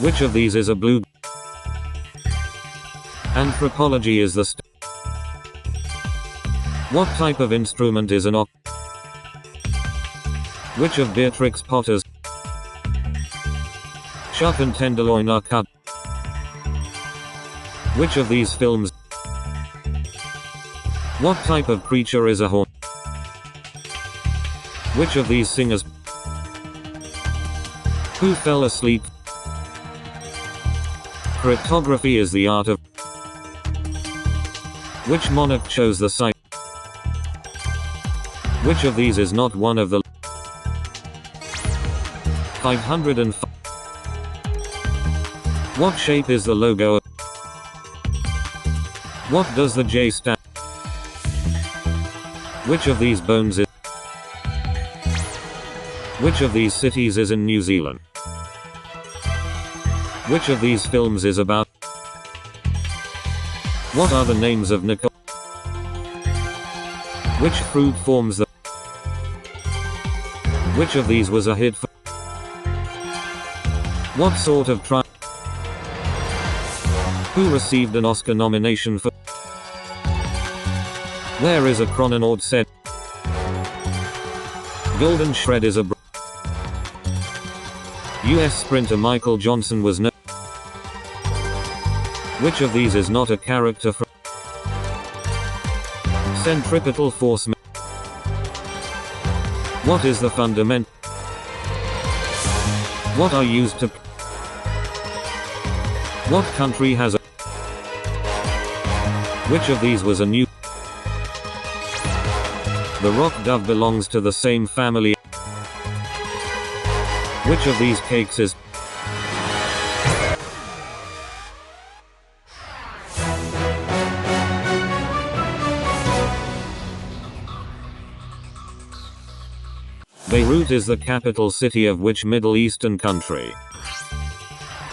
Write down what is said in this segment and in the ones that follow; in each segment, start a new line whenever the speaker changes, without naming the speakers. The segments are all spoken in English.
Which of these is a blue? Anthropology is the What type of instrument is an Which of Beatrix Potter's chuck and tenderloin are cut? Which of these films? What type of creature is a horn? Which of these singers? Who fell asleep? Cryptography is the art of. Which monarch chose the site? Which of these is not one of the 505? What shape is the logo of? What does the J stand? Which of these bones is? Which of these cities is in New Zealand? Which of these films is about? What are the names of Nicole? Which fruit forms the? Which of these was a hit for? What sort of trial? Who received an Oscar nomination for? Where is a chrononaut set? Golden Shred is a US sprinter Michael Johnson was no. Which of these is not a character from Centripetal Force? What is the fundament? What are used to? What country has a? Which of these was a new? The rock dove belongs to the same family. Which of these cakes is? Beirut is the capital city of which Middle Eastern country?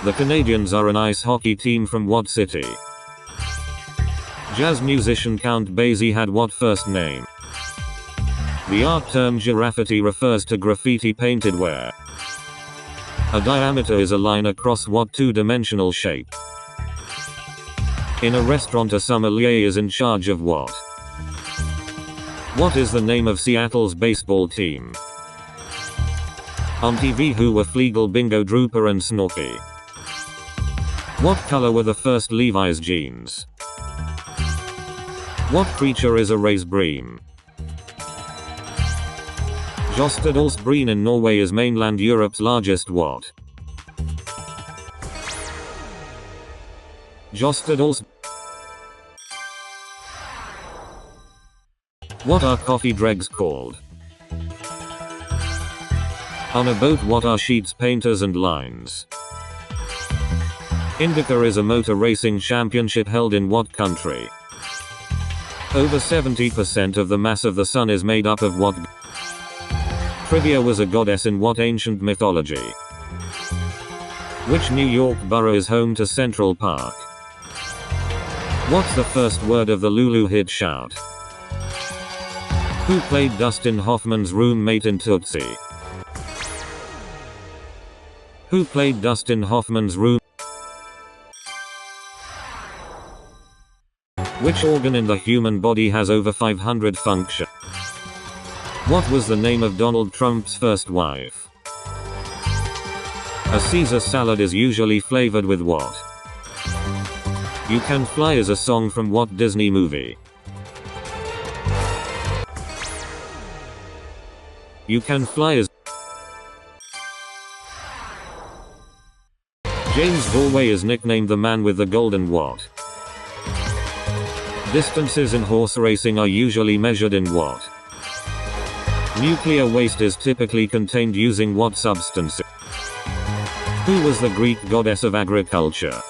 The Canadians are an ice hockey team from what city? Jazz musician Count Basie had what first name? The art term graffiti refers to graffiti painted where? A diameter is a line across what two-dimensional shape? In a restaurant a sommelier is in charge of what? What is the name of Seattle's baseball team? On TV who were Fleagle, Bingo, Drooper and Snorky? What color were the first Levi's jeans? What creature is a racebreen? Jostedalsbreen in Norway is mainland Europe's largest what? Jostedals. What are coffee dregs called? On a boat what are sheets, painters and lines? IndyCar is a motor racing championship held in what country? Over 70% of the mass of the sun is made up of what? Trivia was a goddess in what ancient mythology? Which New York borough is home to Central Park? What's the first word of the Lulu hit Shout? Who played Dustin Hoffman's roommate in Tootsie? Who played Dustin Hoffman's room? Which organ in the human body has over 500 functions? What was the name of Donald Trump's first wife? A Caesar salad is usually flavored with what? You Can Fly is a song from what Disney movie? You Can Fly is James Galway is nicknamed the man with the golden what? Distances in horse racing are usually measured in what? Nuclear waste is typically contained using what substance? Who was the Greek goddess of agriculture?